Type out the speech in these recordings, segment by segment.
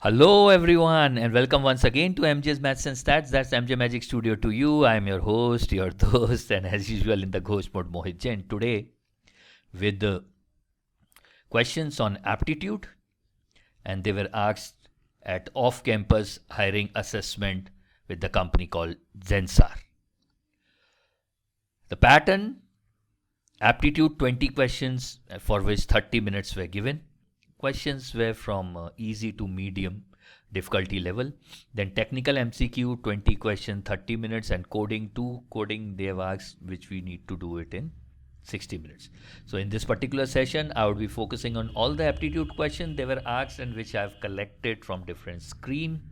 Hello everyone and welcome once again to MJ's Maths and Stats. That's MJ Magic Studio to you. I'm your host, your host, and as usual in the ghost mode, Mohit Jain. Today with the questions on aptitude, and they were asked at off-campus hiring assessment with the company called ZENSAR. The pattern, aptitude 20 questions for which 30 minutes were given. Questions were from easy to medium difficulty level. Then technical MCQ 20 questions, 30 minutes, and coding they have asked, which we need to do it in 60 minutes. So in this particular session, I would be focusing on all the aptitude questions they were asked and which I have collected from different screen.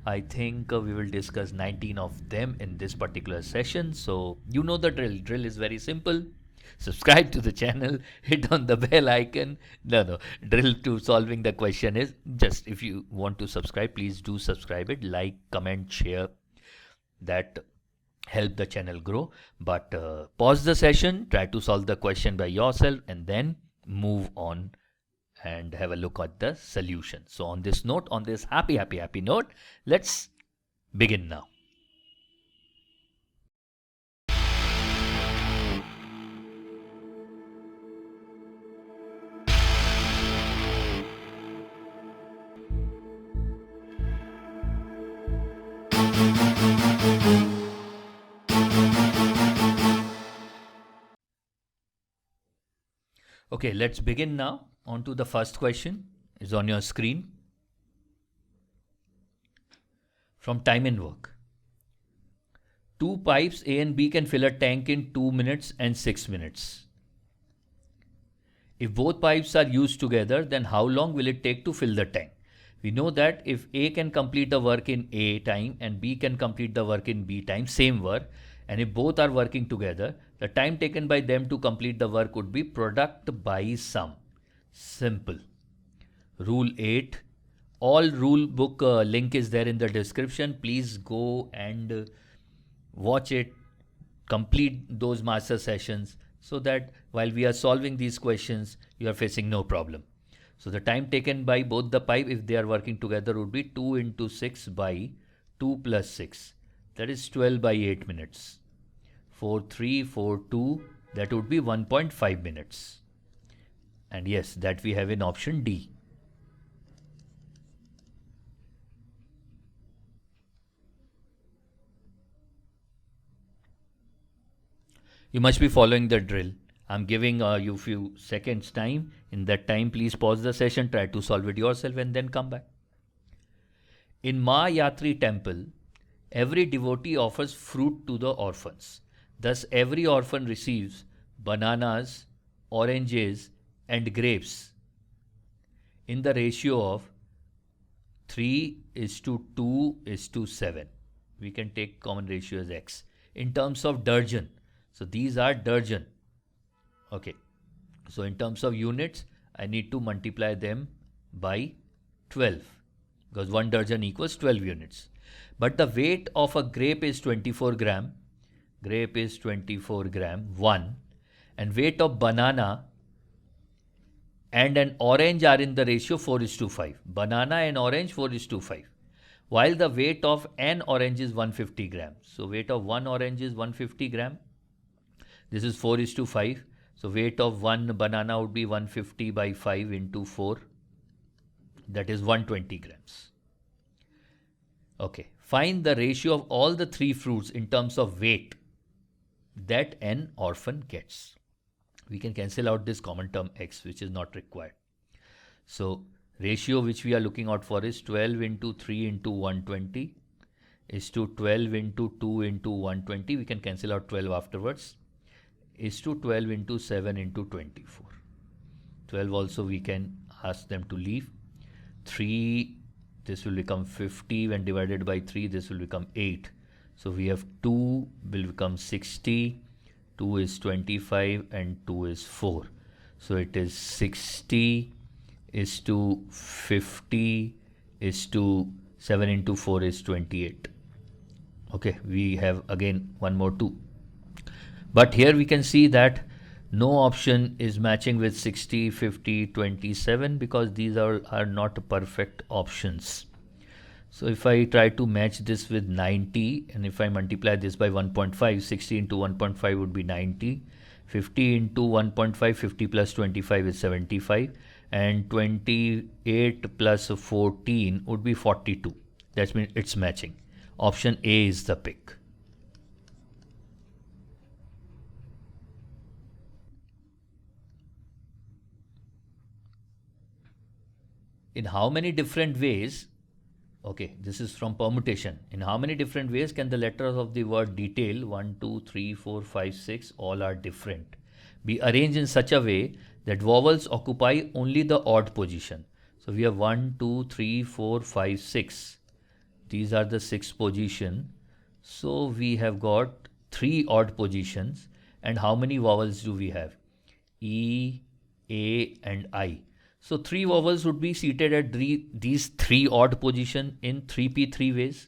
I think we will discuss 19 of them in this particular session. So you know the drill. Drill is very simple. Subscribe to the channel, hit on the bell icon. Drill to solving the question is just, if you want to subscribe, please do subscribe it, like, comment, share. That help the channel grow. But pause the session, try to solve the question by yourself, and then move on and have a look at the solution. So on this note, on this happy note, let's begin now. Okay, let's begin now. On to the first question, is on your screen. From time and work. Two pipes A and B can fill a tank in 2 minutes and 6 minutes. If both pipes are used together, then how long will it take to fill the tank? We know that if A can complete the work in A time and B can complete the work in B time, same work, and if both are working together, the time taken by them to complete the work would be product by sum. Simple. Rule 8. All rule book link is there in the description. Please go and watch it, complete those master sessions, so that while we are solving these questions, you are facing no problem. So the time taken by both the pipe, if they are working together, would be 2 into 6 by 2 plus 6. That is 12 by 8 minutes. 4, 3, 4, 2, that would be 1.5 minutes. And yes, that we have in option D. You must be following the drill. I'm giving you few seconds time. In that time, please pause the session, try to solve it yourself, and then come back. In Ma Yatri temple, every devotee offers fruit to the orphans. Thus, every orphan receives bananas, oranges, and grapes in the ratio of 3:2:7. We can take common ratio as x. In terms of darjan, so these are darjan. Okay, so in terms of units, I need to multiply them by 12 because 1 darjan equals 12 units. But the weight of a grape is 24 gram. Grape is 24 gram, 1. And weight of banana and an orange are in the ratio 4:5. Banana and orange 4:5. While the weight of an orange is 150 gram. So weight of one orange is 150 gram. This is 4:5. So weight of one banana would be 150 by 5 into 4. That is 120 grams. Okay. Find the ratio of all the three fruits in terms of weight that an orphan gets. We can cancel out this common term x, which is not required. So ratio which we are looking out for is 12 into 3 into 120 is to 12 into 2 into 120. We can cancel out 12 afterwards. Is to 12 into 7 into 24. 12 also we can ask them to leave. 3, this will become 50 when divided by 3, this will become 8. So we have 2 will become 60, 2 is 25 and 2 is 4. So it is 60 is to 50 is to 7 into 4 is 28. Okay, we have again one more 2. But here we can see that No option is matching with 60, 50, 27 because these are not perfect options. So if I try to match this with 90 and if I multiply this by 1.5, 60 into 1.5 would be 90. 50 into 1.5, 50 plus 25 is 75 and 28 plus 14 would be 42. That means it's matching. Option A is the pick. In how many different ways, okay, this is from permutation. In how many different ways can the letters of the word detail, 1, 2, 3, 4, 5, 6, all are different, be arranged in such a way that vowels occupy only the odd position? So we have 1, 2, 3, 4, 5, 6. These are the 6 position. So we have got 3 odd positions. And how many vowels do we have? E, A and I. So 3 vowels would be seated at these 3 odd position in 3p3 ways.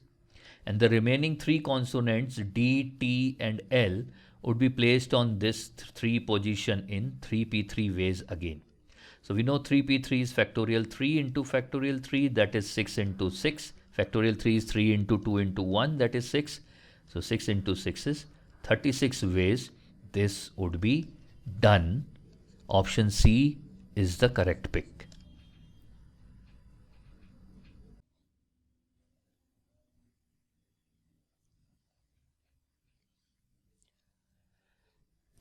And the remaining 3 consonants D, T and L would be placed on this 3 position in 3p3 ways again. So we know 3p3 is factorial 3 into factorial 3, that is 6 into 6. Factorial 3 is 3 into 2 into 1, that is 6. So 6 into 6 is 36 ways this would be done. Option C is the correct pick.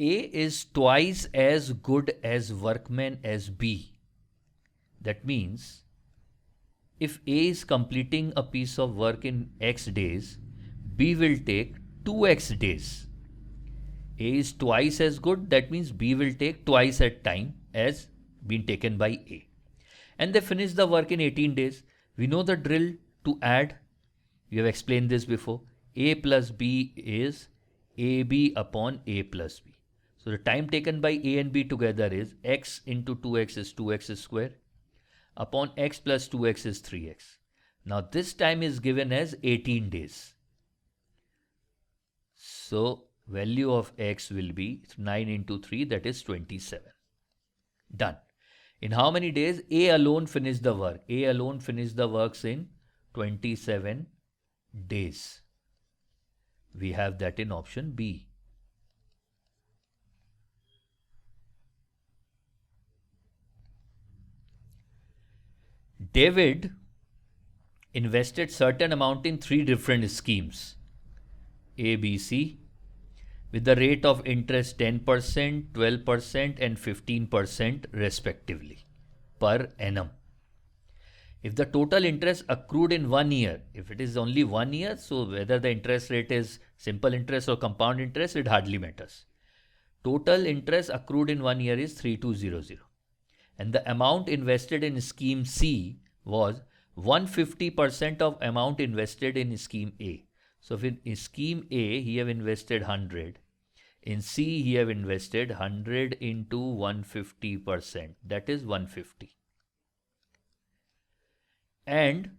A is twice as good as workman as B. That means if A is completing a piece of work in X days, B will take 2X days. A is twice as good, that means B will take twice as time as been taken by A. And they finish the work in 18 days. We know the drill to add. We have explained this before. A plus B is AB upon A plus B. So the time taken by A and B together is X into 2X is 2X square upon X plus 2X is 3X. Now this time is given as 18 days. So value of X will be 9 into 3, that is 27. Done. In how many days? A alone finished the work. A alone finished the works in 27 days. We have that in option B. David invested certain amount in 3 different schemes, A, B, C, with the rate of interest 10%, 12% and 15% respectively per annum. If the total interest accrued in 1 year, if it is only 1 year, so whether the interest rate is simple interest or compound interest, it hardly matters. Total interest accrued in 1 year is 3200. And the amount invested in scheme C was 150% of amount invested in scheme A. So if in scheme A he have invested 100, in C he have invested 100 into 150%, that is 150. And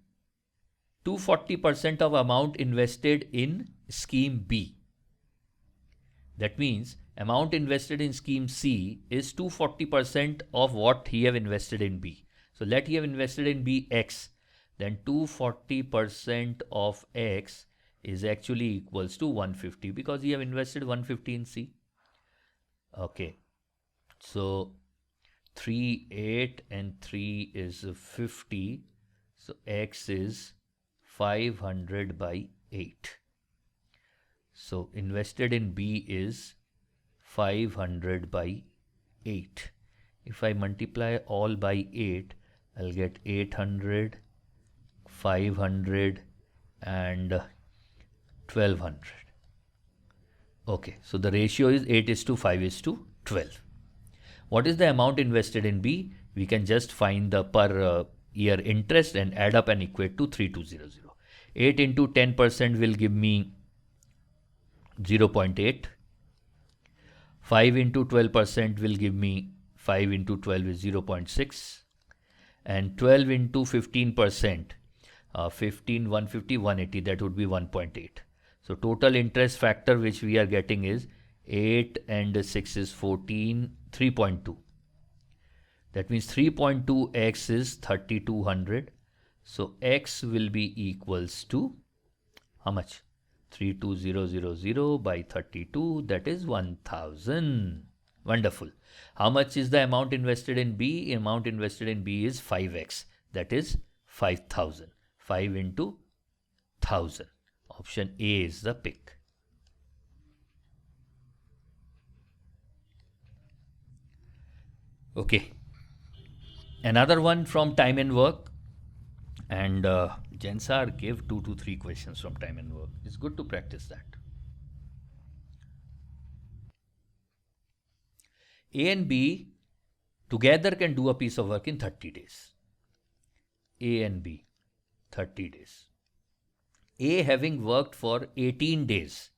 240% of amount invested in scheme B. That means amount invested in scheme C is 240% of what he have invested in B. So let he have invested in B X, then 240% of X is actually equals to 150 because he have invested 150 in C. Okay, so 3, 8 and 3 is 50. So X is 500 by 8. So invested in B is 500 by 8. If I multiply all by 8, I'll get 800, 500 and 1200. Okay, so the ratio is 8 is to 5 is to 12. What is the amount invested in B? We can just find the per year interest and add up and equate to 3200. 8 into 10% will give me 0.8. 5 into 12% will give me 5 into 12 is 0.6. And 12 into 15%, 15, 150, 180, that would be 1.8. So total interest factor which we are getting is 8 and 6 is 14, 3.2. That means 3.2x is 3200. So x will be equals to how much? 32000 by 32, that is 1000. Wonderful. How much is the amount invested in B? Amount invested in B is 5x, that is 5000. 5 into 1000. Option A is the pick. Okay. Another one from time and work. And ZENSAR gave 2 to 3 questions from time and work. It's good to practice that. A and B together can do a piece of work in 30 days. A and B, 30 days. A having worked for 18 days.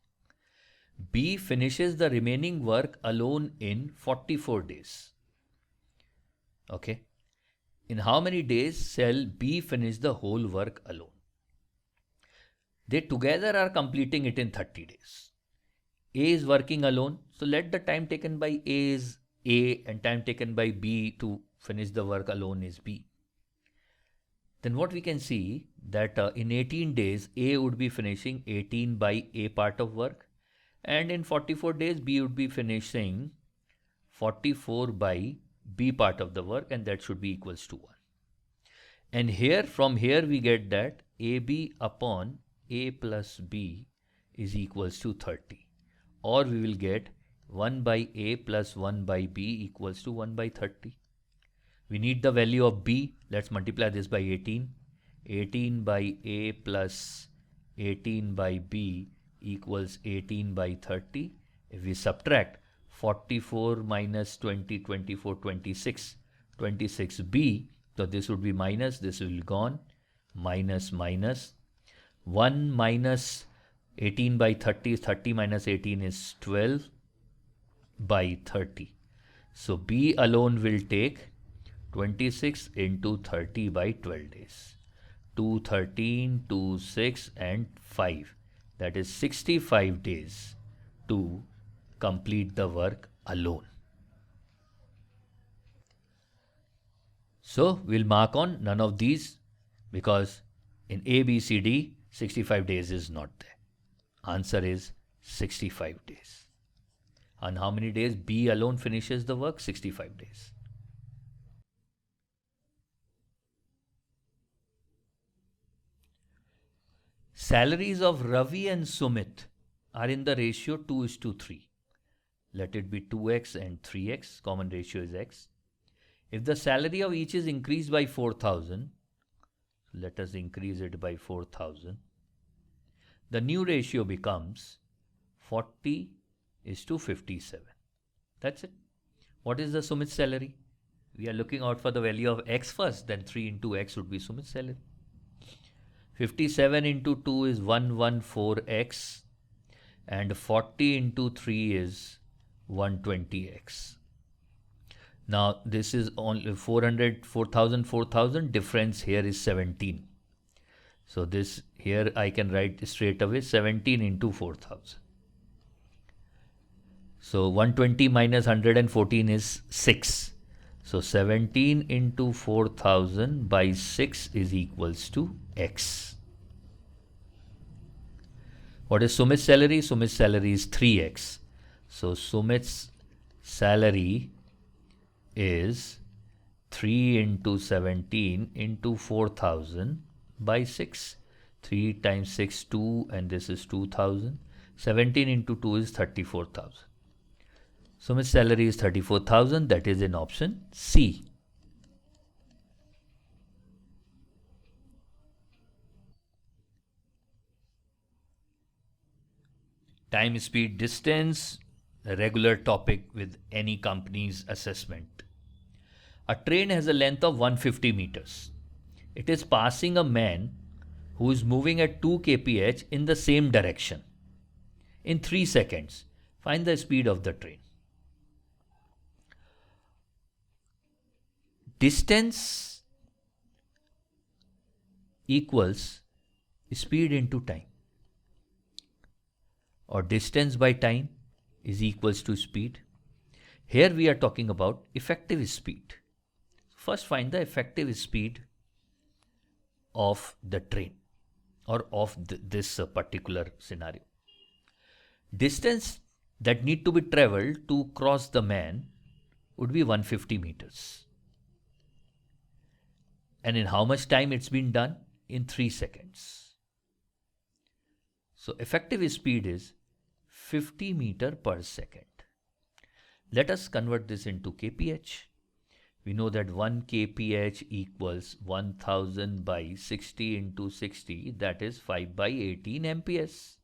B finishes the remaining work alone in 44 days. Okay. In how many days shall B finish the whole work alone? They together are completing it in 30 days. A is working alone, so let the time taken by A is A and time taken by B to finish the work alone is B. Then what we can see that in 18 days, A would be finishing 18 by A part of work, and in 44 days, B would be finishing 44 by B part of the work, and that should be equals to 1. And here, from here we get that AB upon A plus B is equals to 30. Or we will get 1 by A plus 1 by B equals to 1 by 30. We need the value of B. Let's multiply this by 18. 18 by A plus 18 by B equals 18 by 30. If we subtract 44 minus 20, 24, 26, 26B, so this would be minus, this will be gone, minus, minus. 1 minus 18 by 30 is 30 minus 18 is 12 by 30. So B alone will take 26 into 30 by 12 days. 2, 13, 2, 6 and 5. That is 65 days to complete the work alone. So we'll mark on none of these because in A, B, C, D, 65 days is not there. Answer is 65 days. And how many days B alone finishes the work? 65 days. Salaries of Ravi and Sumit are in the ratio 2:3. Let it be 2x and 3x. Common ratio is x. If the salary of each is increased by 4,000, let us increase it by 4,000. The new ratio becomes 40:57. That's it. What is the Sumit's salary? We are looking out for the value of x first, then 3 into x would be Sumit's salary. 57 into 2 is 114x and 40 into 3 is 120x. Now this is only 400, 4,000, 4,000. Difference here is 17. So this here I can write straight away 17 into 4,000. So 120 minus 114 is 6. So 17 into 4,000 by 6 is equals to x. What is Sumit's salary? Sumit's salary is 3x. So Sumit's salary is 3 into 17 into 4,000 by 6. 3 times 6, 2, and this is 2,000. 17 into 2 is 34,000. Sumit's salary is 34,000. That is in option C. Time, speed, distance, a regular topic with any company's assessment. A train has a length of 150 meters. It is passing a man who is moving at 2 kph in the same direction. In 3 seconds, find the speed of the train. Distance equals speed into time, or distance by time. is equals to speed. Here we are talking about effective speed. First find the effective speed of the train or of this particular scenario. Distance that need to be traveled to cross the man would be 150 meters. And in how much time it's been done? In 3 seconds. So effective speed is 50 meter per second. Let us convert this into kph. We know that 1 kph equals 1000 by 60 into 60, that is 5 by 18 MPS.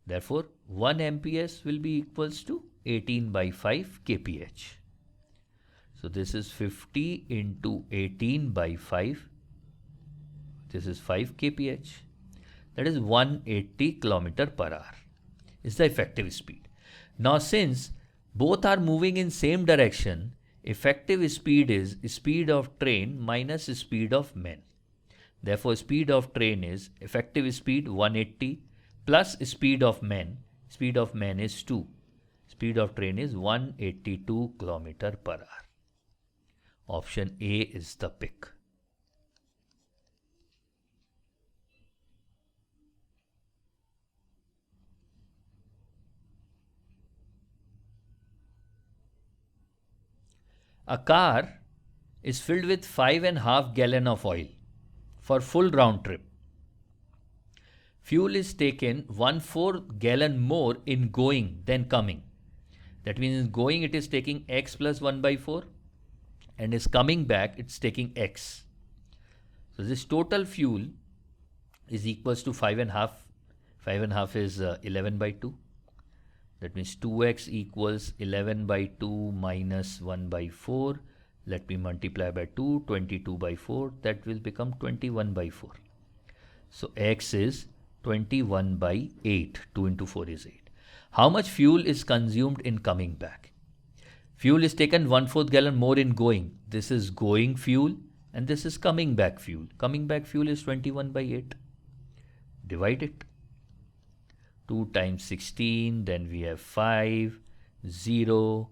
Therefore, 1 MPS will be equals to 18 by 5 kph. So this is 50 into 18 by 5. This is 5 kph. That is 180 kilometer per hour is the effective speed. Now since both are moving in same direction, effective speed is speed of train minus speed of men. Therefore, speed of train is effective speed 180 plus speed of men. Speed of men is 2. Speed of train is 182 kilometer per hour. Option A is the pick. A car is filled with 5.5 gallons of oil for full round trip. Fuel is taken 1/4 gallon more in going than coming. That means in going it is taking x plus 1 by 4 and is coming back it's taking x. So this total fuel is equals to 5.5. 5.5 is 11 by 2. That means 2x equals 11 by 2 minus 1 by 4. Let me multiply by 2, 22 by 4. That will become 21 by 4. So x is 21 by 8. 2 into 4 is 8. How much fuel is consumed in coming back? Fuel is taken 1/4 gallon more in going. This is going fuel and this is coming back fuel. Coming back fuel is 21 by 8. Divide it. 2 times 16, then we have 5, 0,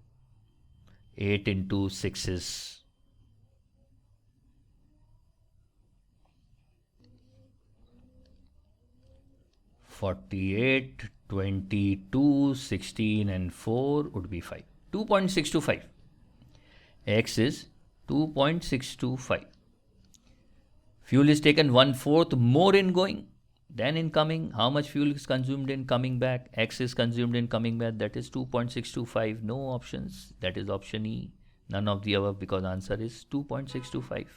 8 into 6 is 48, 22, 16 and 4 would be 5. 2.625. X is 2.625. Fuel is taken 1/4 more in going than in coming. How much fuel is consumed in coming back? X is consumed in coming back. That is 2.625. No options. That is option E. None of the above because answer is 2.625.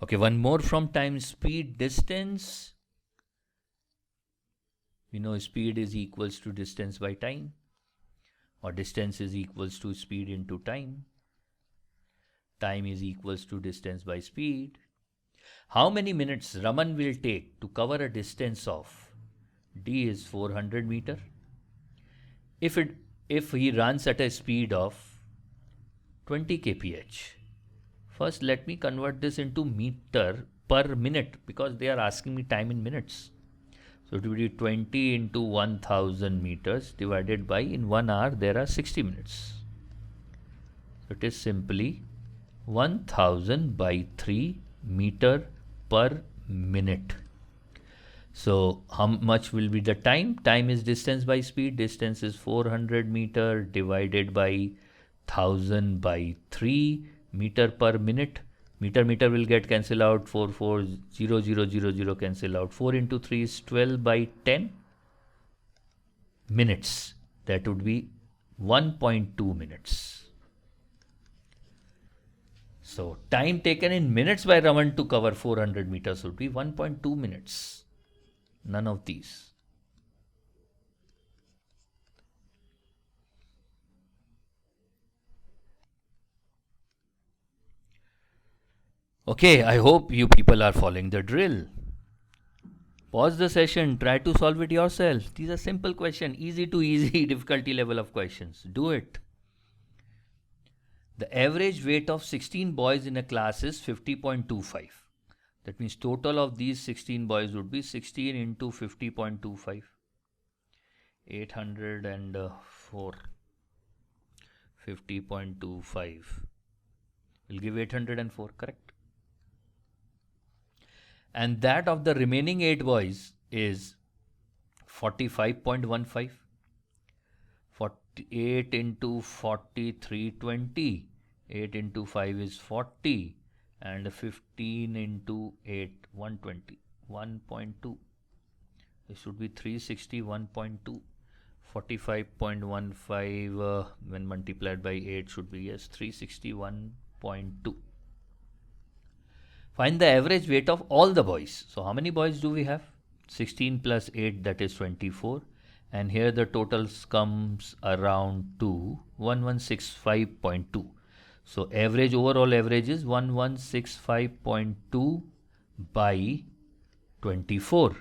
Okay, one more from time, speed, distance. We know speed is equals to distance by time, or distance is equals to speed into time. Time is equals to distance by speed. How many minutes Raman will take to cover a distance of D is 400 meter. If he runs at a speed of 20 kph. First, let me convert this into meter per minute because they are asking me time in minutes. So it will be 20 into 1000 meters divided by, in 1 hour there are 60 minutes. So it is simply 1000 by 3 meter per minute. So how much will be the time? Time is distance by speed. Distance is 400 meter divided by 1000 by 3 meter per minute. Meter will get cancel out. 4 4 0 0 0 0 cancel out. 4 into 3 is 12 by 10 minutes. That would be 1.2 minutes. So time taken in minutes by Raman to cover 400 meters would be 1.2 minutes. None of these. Okay, I hope you people are following the drill. Pause the session, try to solve it yourself. These are simple questions, easy to easy difficulty level of questions. Do it. The average weight of 16 boys in a class is 50.25. That means total of these 16 boys would be 16 into 50.25. 804. 50.25 will give 804, correct? And that of the remaining 8 boys is 45.15. 48 into 4320. 8 into 5 is 40. And 15 into 8, 120. 1.2. This should be 361.2. 45.15 when multiplied by 8 should be, yes, 361.2. Find the average weight of all the boys. So how many boys do we have? 16 plus 8, that is 24. And here the totals comes around to 1165.2. So overall average is 1165.2 by 24.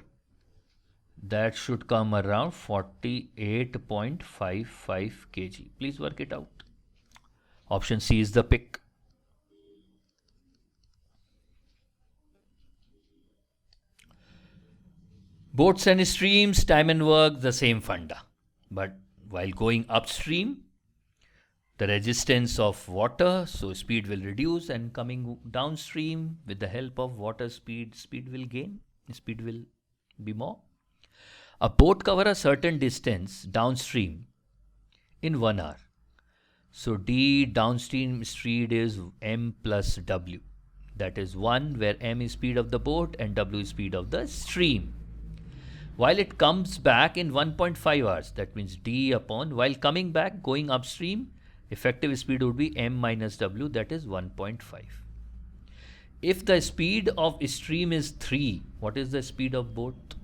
That should come around 48.55 kg. Please work it out. Option C is the pick. Boats and streams, time and work, the same funda. But while going upstream, the resistance of water, so speed will reduce, and coming downstream with the help of water, speed will gain, speed will be more. A boat cover a certain distance downstream in 1 hour. So D downstream speed is m plus w. That is 1, where m is speed of the boat and w is speed of the stream. While it comes back in 1.5 hours, that means D upon, while coming back, going upstream, effective speed would be m minus w, that is 1.5. If the speed of stream is 3, what is the speed of boat?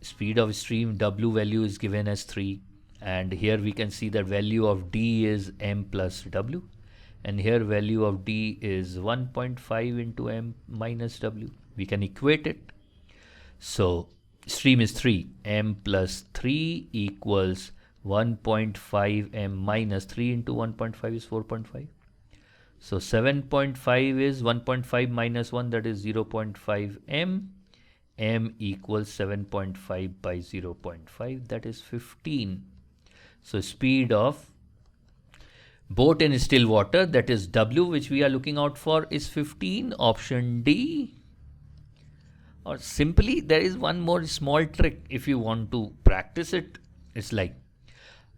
Speed of stream, w value is given as 3. And here we can see that value of D is m plus w. And here value of D is 1.5 into m minus w. We can equate it. So stream is 3. M plus 3 equals 1.5 m minus 3 into 1.5 is 4.5. So 7.5 is 1.5 minus 1, that is 0.5 m. M equals 7.5 by 0.5, that is 15. So speed of boat in still water, that is W, which we are looking out for, is 15. Option D. Or simply, there is one more small trick if you want to practice it. It's like,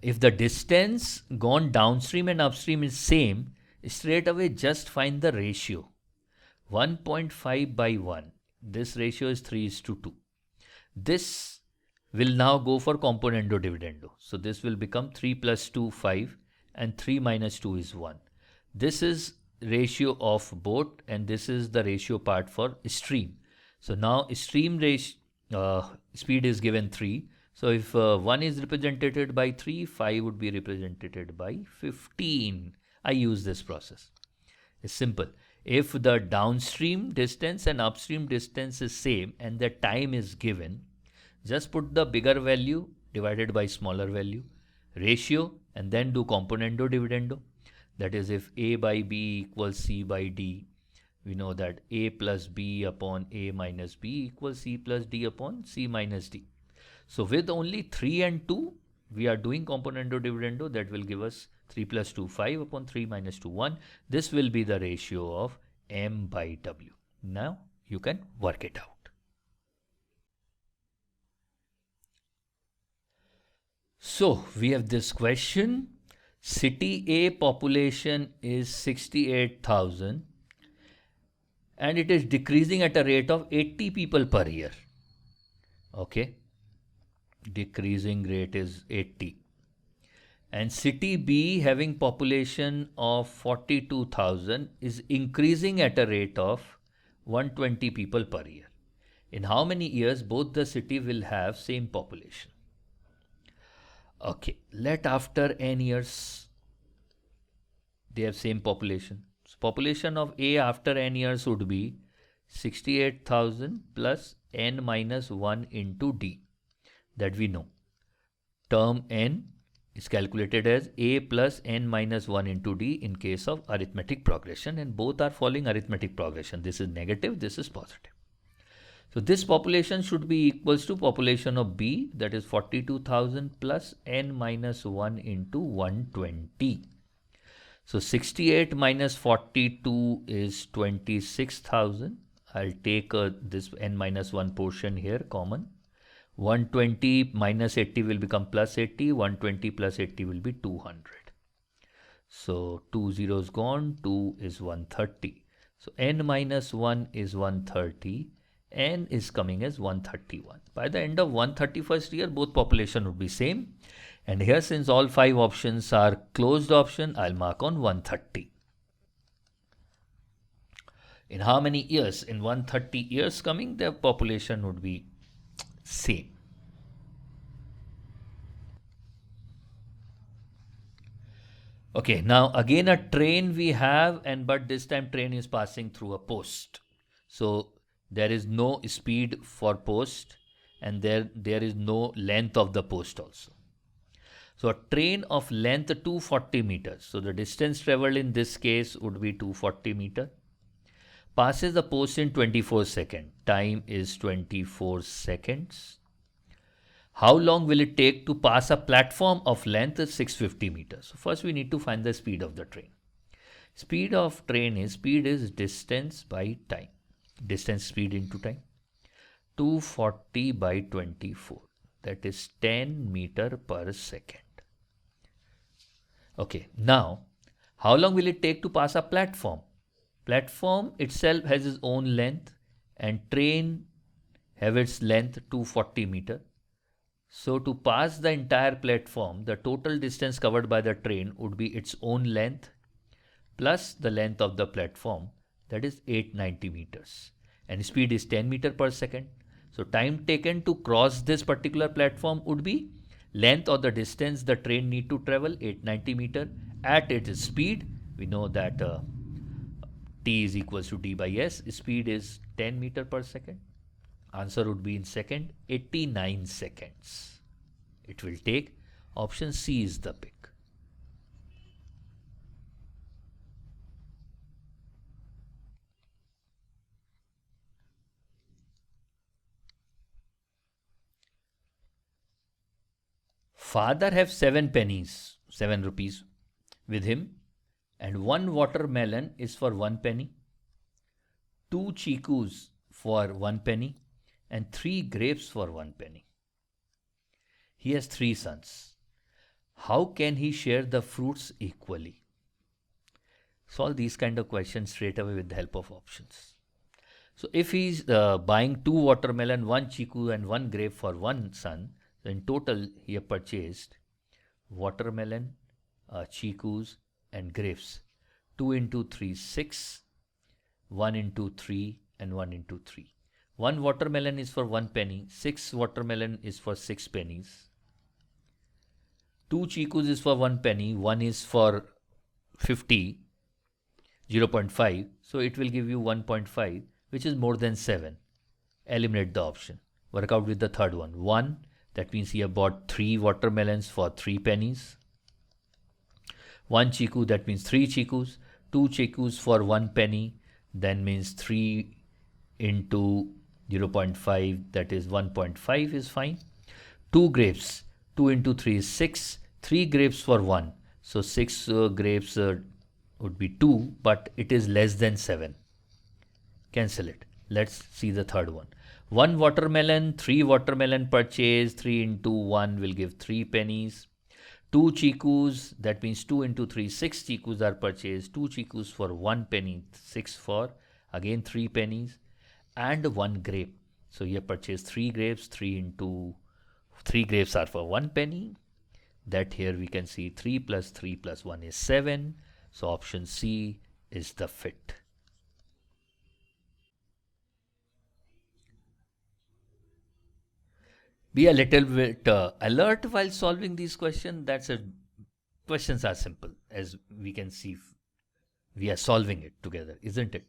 if the distance gone downstream and upstream is same, straight away just find the ratio. 1.5 by 1. This ratio is 3:2. This will now go for componendo dividendo. So this will become 3 plus 2, 5, and 3 minus 2 is 1. This is ratio of boat, and this is the ratio part for stream. So now stream speed is given 3. So if 1 is represented by 3, 5 would be represented by 15. I use this process. It's simple. If the downstream distance and upstream distance is same and the time is given, just put the bigger value divided by smaller value, ratio, and then do componendo dividendo. That is, if A by B equals C by D, we know that A plus B upon A minus B equals C plus D upon C minus D. So with only 3 and 2, we are doing componendo dividendo. That will give us 3 plus 2, 5 upon 3 minus 2, 1. This will be the ratio of M by W. Now you can work it out. So we have this question. City A population is 68,000 and it is decreasing at a rate of 80 people per year. Okay. Decreasing rate is 80. And city B, having population of 42,000, is increasing at a rate of 120 people per year. In how many years both the city will have same population? Okay, let after n years they have same population. So population of A after n years would be 68,000 plus n minus 1 into D. That we know. Term n is calculated as a plus n minus 1 into d in case of arithmetic progression, and both are following arithmetic progression. This is negative, this is positive. So this population should be equals to population of B, that is 42,000 plus n minus 1 into 120. So 68 minus 42 is 26,000. I'll take this n minus 1 portion here common. 120 minus 80 will become plus 80. 120 plus 80 will be 200. So 2 zeros gone, 2 is 130. So n minus 1 is 130. N is coming as 131. By the end of 131st year, both population would be same. And here, since all 5 options are closed option, I'll mark on 130. In how many years? In 130 years coming, their population would be same. Okay, now again a train we have, but this time train is passing through a post. So there is no speed for post, and there is no length of the post also. So a train of length 240 meters. So the distance traveled in this case would be 240 meter. Passes the post in 24 seconds. Time is 24 seconds. How long will it take to pass a platform of length 650 meters? So first we need to find the speed of the train. Speed of train is distance by time. Distance speed into time. 240 by 24. That is 10 meter per second. Okay, now how long will it take to pass a platform? Platform itself has its own length, and train have its length 240 meter. So to pass the entire platform, the total distance covered by the train would be its own length plus the length of the platform, that is 890 meters. And speed is 10 meter per second. So time taken to cross this particular platform would be length or the distance the train need to travel, 890 meter. At its speed, we know that t is equals to d by s. Speed is 10 meter per second. Answer would be in second, 89 seconds. It will take. Option C is the pick. Father have 7 pennies, 7 rupees with him, and 1 watermelon is for 1 penny, 2 chikus for 1 penny, and 3 grapes for 1 penny. He has 3 sons. How can he share the fruits equally? Solve these kind of questions straight away with the help of options. So if he's buying 2 watermelon, 1 chiku and 1 grape for 1 son, so in total he have purchased watermelon, chikus and grapes. 2 into 3, 6, 1 into 3 and 1 into 3. 1 watermelon is for 1 penny, 6 watermelon is for 6 pennies. 2 chikus is for 1 penny, 1 is for 50, 0.5. So it will give you 1.5, which is more than 7. Eliminate the option. Work out with the third one. 1, that means he have bought 3 watermelons for 3 pennies. 1 chiku, that means 3 chikus. 2 chikus for 1 penny, then means 3 into 0.5, that is 1.5 is fine. 2 grapes, 2 into 3 is 6, 3 grapes for 1. So 6 grapes would be 2, but it is less than 7. Cancel it. Let's see the third one. 1 watermelon, 3 watermelon purchase, 3 into 1 will give 3 pennies. 2 chikus, that means 2 into 3, 6 chikus are purchased. 2 chikus for 1 penny, 6 for again 3 pennies. And 1 grape. So you have purchased 3 grapes, 3 grapes are for 1 penny. That here we can see 3 plus 3 plus 1 is 7. So option C is the fit. Be a little bit alert while solving these questions. Questions are simple, as we can see. We are solving it together, isn't it?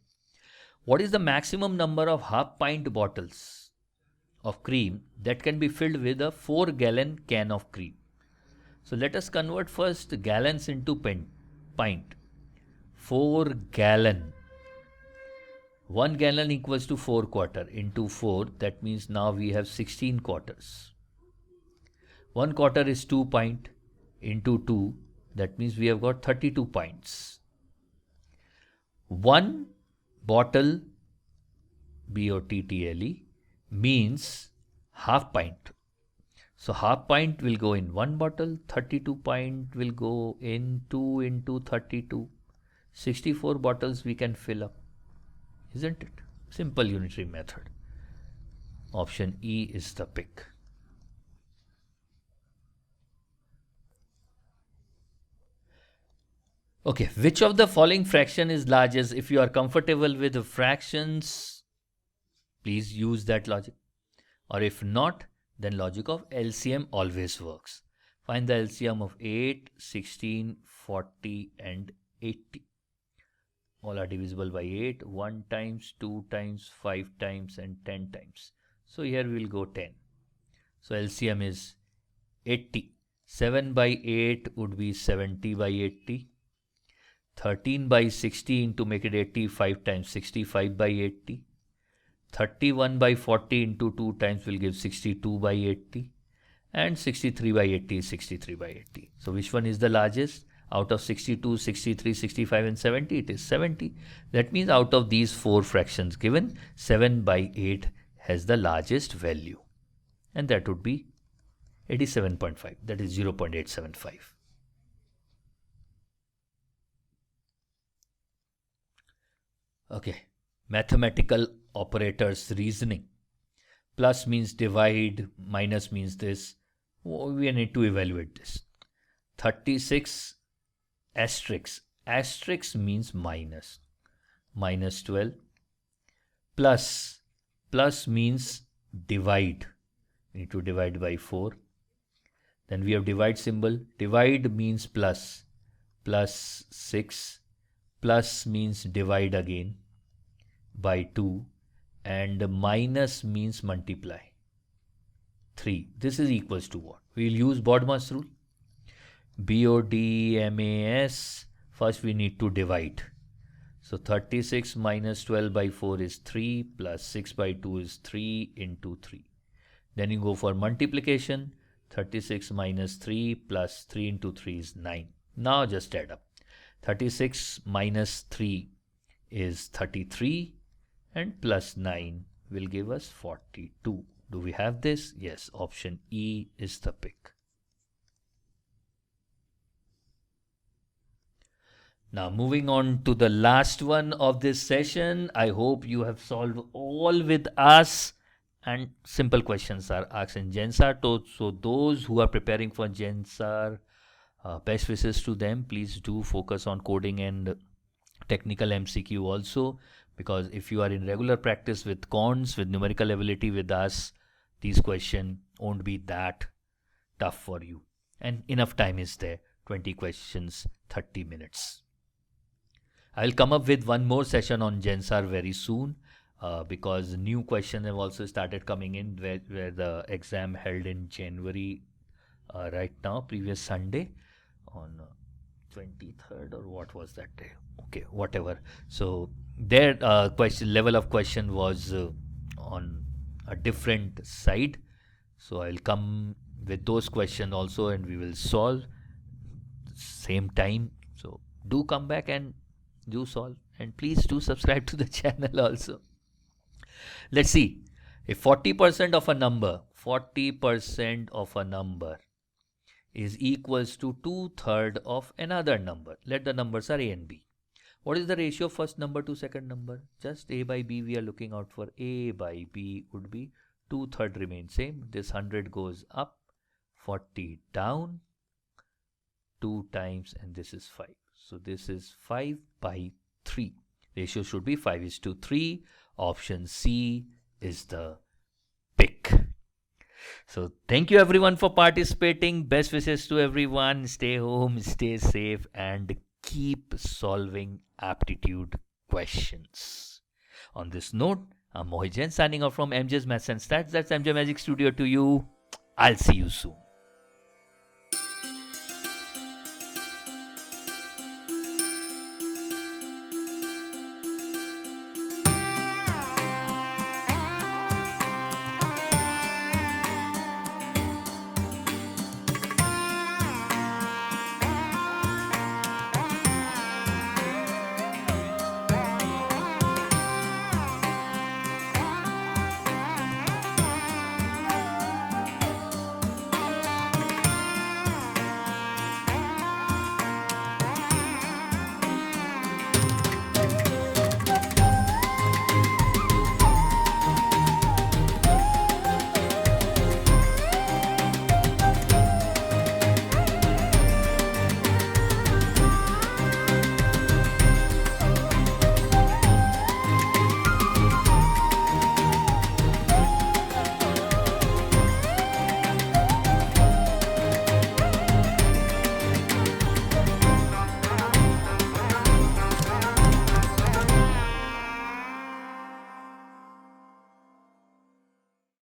What is the maximum number of half-pint bottles of cream that can be filled with a 4-gallon can of cream? So let us convert first gallons into pint. 4 gallon. 1 gallon equals to 4 quarter into 4. That means now we have 16 quarters. 1 quarter is 2 pint into 2. That means we have got 32 pints. 1 bottle, B-O-T-T-L-E, means half pint. So half pint will go in 1 bottle, 32 pint will go in 2 into 32. 64 bottles we can fill up, isn't it? Simple unitary method. Option E is the pick. Okay, which of the following fraction is largest? If you are comfortable with the fractions, please use that logic. Or if not, then logic of LCM always works. Find the LCM of 8, 16, 40 and 80. All are divisible by 8, 1 times, 2 times, 5 times and 10 times. So here we will go 10. So LCM is 80. 7 by 8 would be 70 by 80. 13 by 16 to make it 80, 5 times 65 by 80. 31 by 40 into 2 times will give 62 by 80. And 63 by 80 is 63 by 80. So which one is the largest? Out of 62, 63, 65 and 70, it is 70. That means out of these 4 fractions given, 7 by 8 has the largest value. And that would be 87.5. That is 0.875. Okay, mathematical operators reasoning. Plus means divide, minus means this. We need to evaluate this. 36 asterisk. Asterisk means minus. Minus 12. Plus. Plus means divide. We need to divide by 4. Then we have divide symbol. Divide means plus. Plus 6. Plus means divide again by 2 and minus means multiply 3. This is equals to what? We will use BODMAS rule. BODMAS. First we need to divide. So 36 minus 12 by 4 is 3 plus 6 by 2 is 3 into 3. Then you go for multiplication. 36 minus 3 plus 3 into 3 is 9. Now just add up. 36 minus 3 is 33 and plus 9 will give us 42. Do we have this? Yes, option E is the pick. Now moving on to the last one of this session. I hope you have solved all with us, and simple questions are asked in ZENSAR. So those who are preparing for ZENSAR, best wishes to them. Please do focus on coding and technical MCQ also, because if you are in regular practice with cons, with numerical ability with us, these questions won't be that tough for you. And enough time is there. 20 questions, 30 minutes. I will come up with one more session on ZENSAR very soon, because new questions have also started coming in where the exam held in January right now, previous Sunday on 23rd or what was that day? Okay, whatever. So their level of question was on a different side. So I'll come with those questions also and we will solve same time. So do come back and do solve, and please do subscribe to the channel also. Let's see. If 40% of a number, 40% of a number is equals to 2/3 of another number. Let the numbers are A and B. What is the ratio of first number to second number? Just A by B we are looking out for. A by B would be 2/3 remains same. This 100 goes up, 40 down, 2 times, and this is 5. So this is 5 by 3. Ratio should be 5:3. Option C is the pick. So thank you everyone for participating. Best wishes to everyone. Stay home, stay safe, and keep solving aptitude questions. On this note, I'm Mohit Jain signing off from MJ's Maths and Stats. That's MJ Magic Studio to you. I'll see you soon.